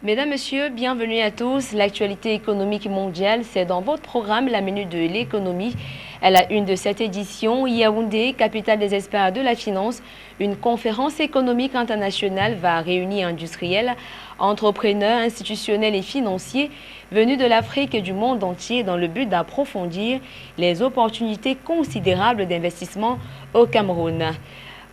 Mesdames, Messieurs, bienvenue à tous. L'actualité économique mondiale, c'est dans votre programme La Minute de l'économie. À la une de cette édition, Yaoundé, capitale des experts de la finance, une conférence économique internationale va réunir industriels, entrepreneurs, institutionnels et financiers venus de l'Afrique et du monde entier dans le but d'approfondir les opportunités considérables d'investissement au Cameroun.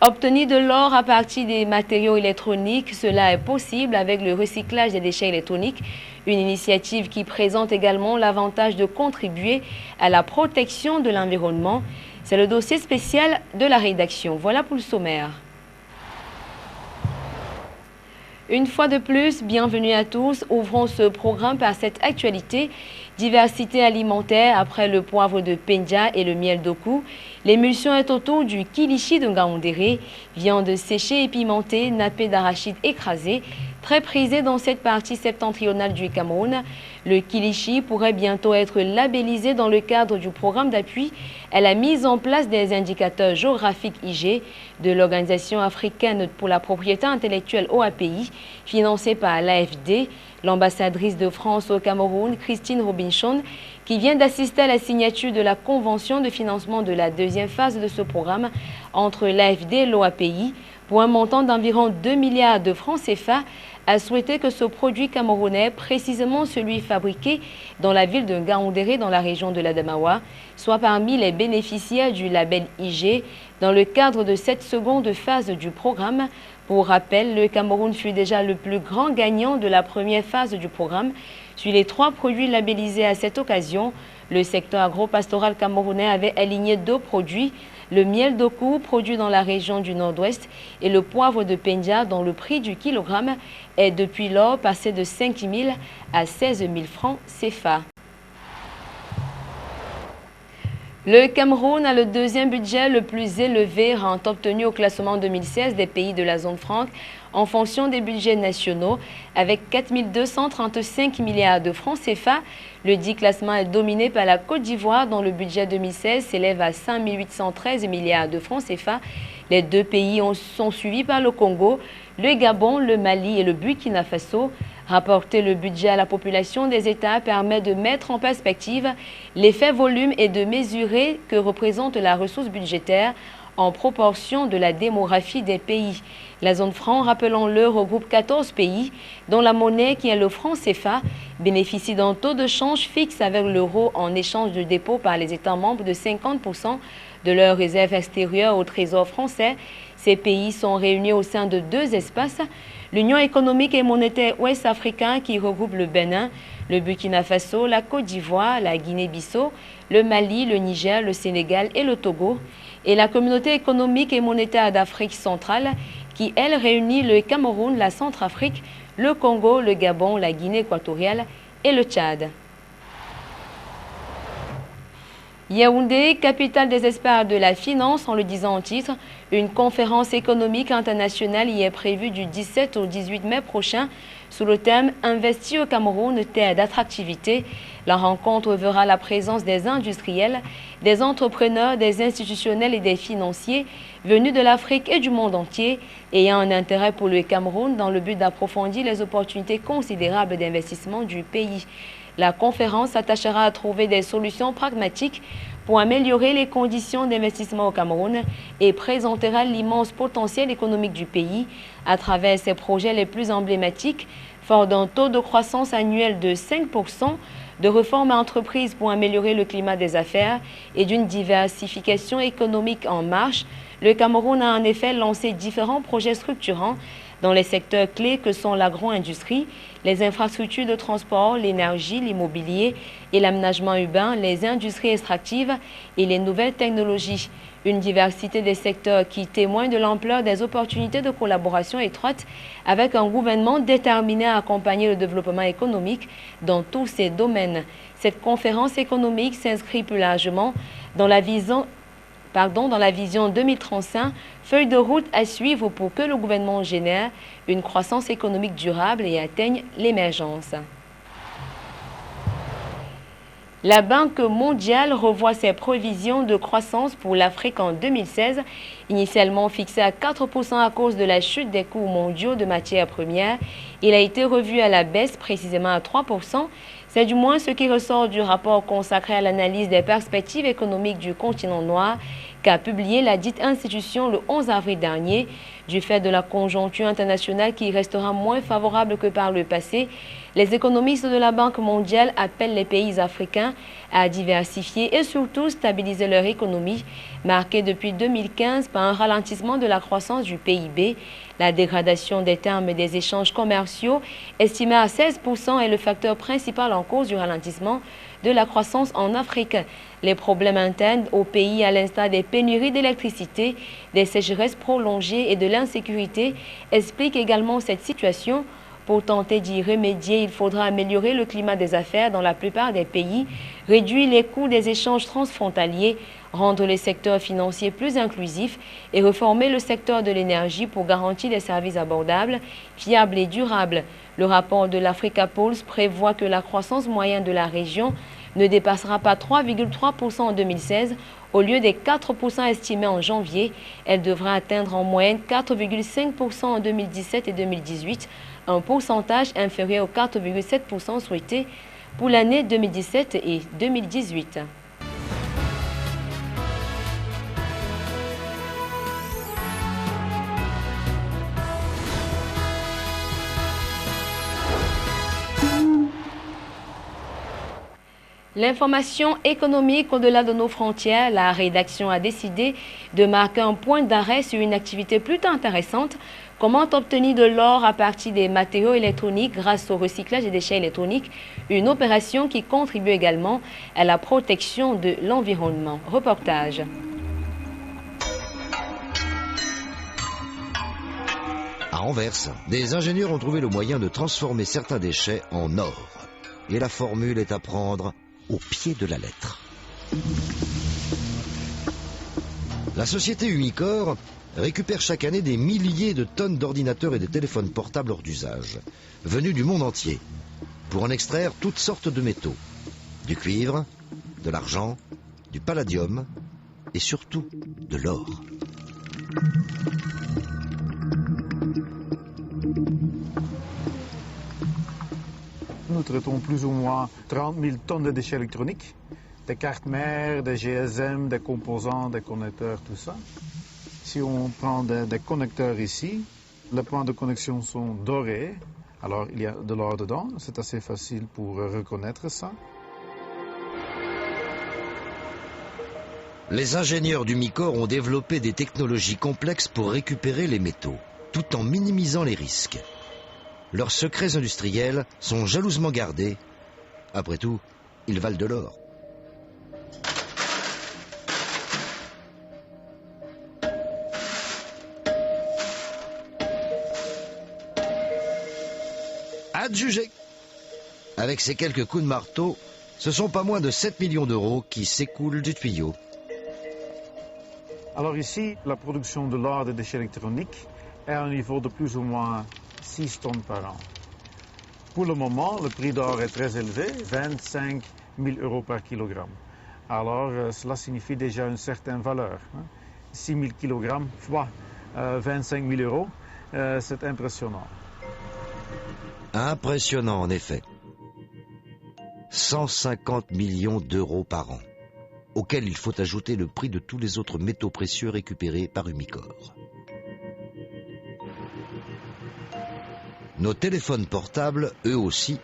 Obtenir de l'or à partir des matériaux électroniques, cela est possible avec le recyclage des déchets électroniques, une initiative qui présente également l'avantage de contribuer à la protection de l'environnement. C'est le dossier spécial de la rédaction. Voilà pour le sommaire. Une fois de plus, bienvenue à tous. Ouvrons ce programme par cette actualité. Diversité alimentaire après le poivre de Penja et le miel d'Oku. L'émulsion est autour du kilichi de Ngaoundéré, viande séchée et pimentée, nappée d'arachide écrasée. Très prisé dans cette partie septentrionale du Cameroun, le kilichi pourrait bientôt être labellisé dans le cadre du programme d'appui à la mise en place des indicateurs géographiques IG de l'Organisation africaine pour la propriété intellectuelle OAPI, financée par l'AFD. L'ambassadrice de France au Cameroun, Christine Robinson, qui vient d'assister à la signature de la convention de financement de la deuxième phase de ce programme entre l'AFD et l'OAPI pour un montant d'environ 2 milliards de francs CFA, a souhaité que ce produit camerounais, précisément celui fabriqué dans la ville de Ngaoundéré dans la région de l'Adamawa, soit parmi les bénéficiaires du label IG dans le cadre de cette seconde phase du programme. Pour rappel, le Cameroun fut déjà le plus grand gagnant de la première phase du programme. Sur les 3 produits labellisés à cette occasion, le secteur agro-pastoral camerounais avait aligné 2 produits, le miel d'Oku produit dans la région du Nord-Ouest et le poivre de Penja dont le prix du kilogramme est depuis lors passé de 5 000 à 16 000 francs CFA. Le Cameroun a le deuxième budget le plus élevé rang obtenu au classement 2016 des pays de la zone franque en fonction des budgets nationaux avec 4 235 milliards de francs CFA. Le dit classement est dominé par la Côte d'Ivoire dont le budget 2016 s'élève à 5 813 milliards de francs CFA. Les 2 pays sont suivis par le Congo, le Gabon, le Mali et le Burkina Faso. Rapporter le budget à la population des États permet de mettre en perspective l'effet volume et de mesurer que représente la ressource budgétaire en proportion de la démographie des pays. La zone franc, rappelons-le, regroupe 14 pays dont la monnaie, qui est le franc CFA, bénéficie d'un taux de change fixe avec l'euro en échange de dépôt par les États membres de 50% de leurs réserves extérieures au Trésor français. Ces pays sont réunis au sein de 2 espaces. L'Union économique et monétaire ouest-africaine qui regroupe le Bénin, le Burkina Faso, la Côte d'Ivoire, la Guinée-Bissau, le Mali, le Niger, le Sénégal et le Togo, et la Communauté économique et monétaire d'Afrique centrale qui, elle, réunit le Cameroun, la Centrafrique, le Congo, le Gabon, la Guinée équatoriale et le Tchad. Yaoundé, capitale des experts de la finance, en le disant en titre, une conférence économique internationale y est prévue du 17 au 18 mai prochain sous le thème « Investir au Cameroun, terre d'attractivité ». La rencontre verra la présence des industriels, des entrepreneurs, des institutionnels et des financiers venus de l'Afrique et du monde entier ayant un intérêt pour le Cameroun dans le but d'approfondir les opportunités considérables d'investissement du pays. La conférence s'attachera à trouver des solutions pragmatiques pour améliorer les conditions d'investissement au Cameroun et présentera l'immense potentiel économique du pays à travers ses projets les plus emblématiques, fort d'un taux de croissance annuel de 5%, de réformes à entreprises pour améliorer le climat des affaires et d'une diversification économique en marche. Le Cameroun a en effet lancé différents projets structurants dans les secteurs clés que sont l'agro-industrie, les infrastructures de transport, l'énergie, l'immobilier et l'aménagement urbain, les industries extractives et les nouvelles technologies. Une diversité des secteurs qui témoigne de l'ampleur des opportunités de collaboration étroite avec un gouvernement déterminé à accompagner le développement économique dans tous ces domaines. Cette conférence économique s'inscrit plus largement dans la vision 2035, feuille de route à suivre pour que le gouvernement génère une croissance économique durable et atteigne l'émergence. La Banque mondiale revoit ses prévisions de croissance pour l'Afrique en 2016, initialement fixé à 4% à cause de la chute des cours mondiaux de matières premières. Il a été revu à la baisse, précisément à 3%. C'est du moins ce qui ressort du rapport consacré à l'analyse des perspectives économiques du continent noir qu'a publié la dite institution le 11 avril dernier. Du fait de la conjoncture internationale qui restera moins favorable que par le passé, les économistes de la Banque mondiale appellent les pays africains à diversifier et surtout stabiliser leur économie, marquée depuis 2015 par un ralentissement de la croissance du PIB. La dégradation des termes et des échanges commerciaux, estimée à 16%, est le facteur principal en cause du ralentissement de la croissance en Afrique. Les problèmes internes au pays, à l'instar des pénuries d'électricité, des sécheresses prolongées et de l'insécurité, expliquent également cette situation. Pour tenter d'y remédier, il faudra améliorer le climat des affaires dans la plupart des pays, réduire les coûts des échanges transfrontaliers, rendre les secteurs financiers plus inclusifs et réformer le secteur de l'énergie pour garantir des services abordables, fiables et durables. Le rapport de l'Africa Pulse prévoit que la croissance moyenne de la région ne dépassera pas 3,3% en 2016 au lieu des 4% estimés en janvier. Elle devra atteindre en moyenne 4,5% en 2017 et 2018, un pourcentage inférieur aux 4,7% souhaités pour l'année 2017 et 2018. L'information économique au-delà de nos frontières, la rédaction a décidé de marquer un point d'arrêt sur une activité plutôt intéressante. Comment obtenir de l'or à partir des matériaux électroniques grâce au recyclage des déchets électroniques, une opération qui contribue également à la protection de l'environnement. Reportage. À Anvers, des ingénieurs ont trouvé le moyen de transformer certains déchets en or. Et la formule est à prendre au pied de la lettre. La société Umicore récupère chaque année des milliers de tonnes d'ordinateurs et de téléphones portables hors d'usage, venus du monde entier, pour en extraire toutes sortes de métaux. Du cuivre, de l'argent, du palladium et surtout de l'or. Nous traitons plus ou moins 30 000 tonnes de déchets électroniques, des cartes mères, des GSM, des composants, des connecteurs, tout ça. Si on prend des connecteurs ici, les points de connexion sont dorés, alors il y a de l'or dedans, c'est assez facile pour reconnaître ça. Les ingénieurs d'Umicore ont développé des technologies complexes pour récupérer les métaux, tout en minimisant les risques. Leurs secrets industriels sont jalousement gardés. Après tout, ils valent de l'or. Adjugé. Avec ces quelques coups de marteau, ce sont pas moins de 7 millions d'euros qui s'écoulent du tuyau. Alors ici, la production de l'or des déchets électroniques est à un niveau de plus ou moins 6 tonnes par an. Pour le moment, le prix d'or est très élevé, 25 000 euros par kilogramme. Alors, cela signifie déjà une certaine valeur. 6 000 kilogrammes fois 25 000 euros, c'est impressionnant. Impressionnant, en effet. 150 millions d'euros par an, auquel il faut ajouter le prix de tous les autres métaux précieux récupérés par Umicore. Nos téléphones portables, eux aussi,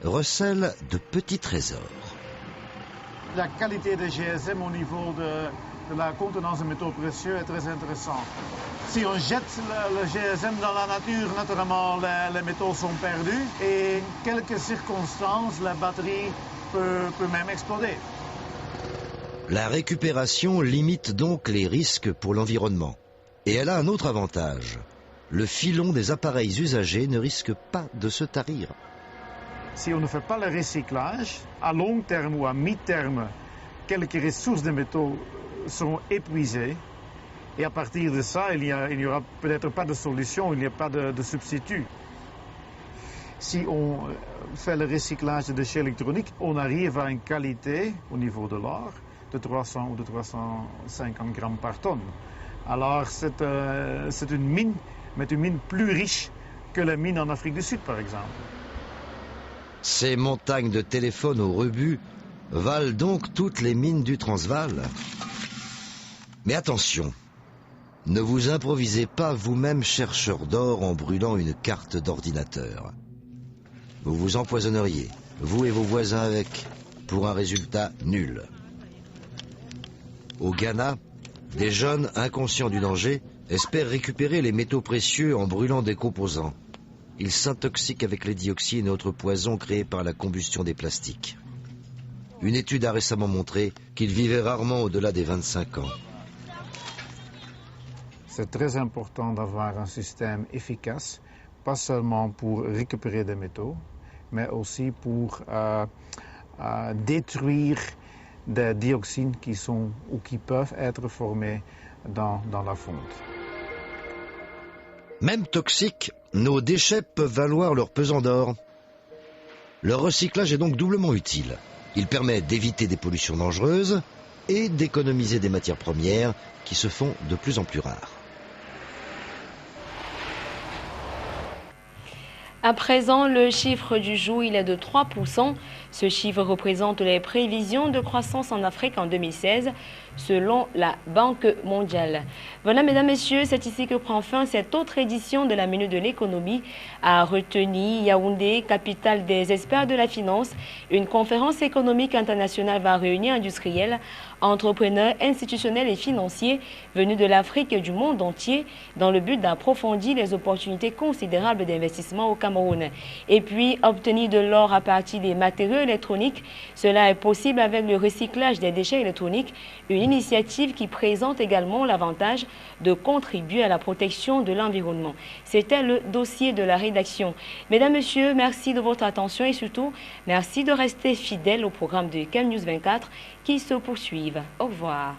recèlent de petits trésors. La qualité des GSM au niveau de la contenance de métaux précieux est très intéressante. Si on jette le GSM dans la nature, naturellement, les métaux sont perdus et en quelques circonstances, la batterie peut même exploser. La récupération limite donc les risques pour l'environnement. Et elle a un autre avantage. Le filon des appareils usagés ne risque pas de se tarir. Si on ne fait pas le recyclage, à long terme ou à mi-terme, quelques ressources de métaux seront épuisées. Et à partir de ça, il n'y aura peut-être pas de solution, il n'y a pas de substitut. si on fait le recyclage des déchets électroniques, on arrive à une qualité au niveau de l'or de 300 ou de 350 grammes par tonne. Alors c'est une mine, mais une mine plus riche que la mine en Afrique du Sud par exemple. Ces montagnes de téléphones au rebut valent donc toutes les mines du Transvaal. Mais attention, ne vous improvisez pas vous-même chercheur d'or en brûlant une carte d'ordinateur. Vous vous empoisonneriez, vous et vos voisins avec, pour un résultat nul. Au Ghana, des jeunes inconscients du danger espèrent récupérer les métaux précieux en brûlant des composants. Ils s'intoxiquent avec les dioxines et autres poisons créés par la combustion des plastiques. Une étude a récemment montré qu'ils vivaient rarement au-delà des 25 ans. C'est très important d'avoir un système efficace, pas seulement pour récupérer des métaux, mais aussi pour détruire des dioxines qui sont ou qui peuvent être formées dans la fonte. Même toxiques, nos déchets peuvent valoir leur pesant d'or. Le recyclage est donc doublement utile. Il permet d'éviter des pollutions dangereuses et d'économiser des matières premières qui se font de plus en plus rares. À présent, le chiffre du jour, il est de 3%. Ce chiffre représente les prévisions de croissance en Afrique en 2016, selon la Banque mondiale. Voilà, mesdames, messieurs, c'est ici que prend fin cette autre édition de la Minute de l'économie. À retenir, Yaoundé, capitale des experts de la finance, une conférence économique internationale va réunir industriels, entrepreneurs, institutionnels et financiers venus de l'Afrique et du monde entier dans le but d'approfondir les opportunités considérables d'investissement au Cameroun. Et puis, obtenir de l'or à partir des matériaux électroniques, cela est possible avec le recyclage des déchets électroniques, une initiative qui présente également l'avantage de contribuer à la protection de l'environnement. C'était le dossier de la rédaction. Mesdames, Messieurs, merci de votre attention et surtout, merci de rester fidèles au programme de KM News 24 qui se poursuivent. Au revoir.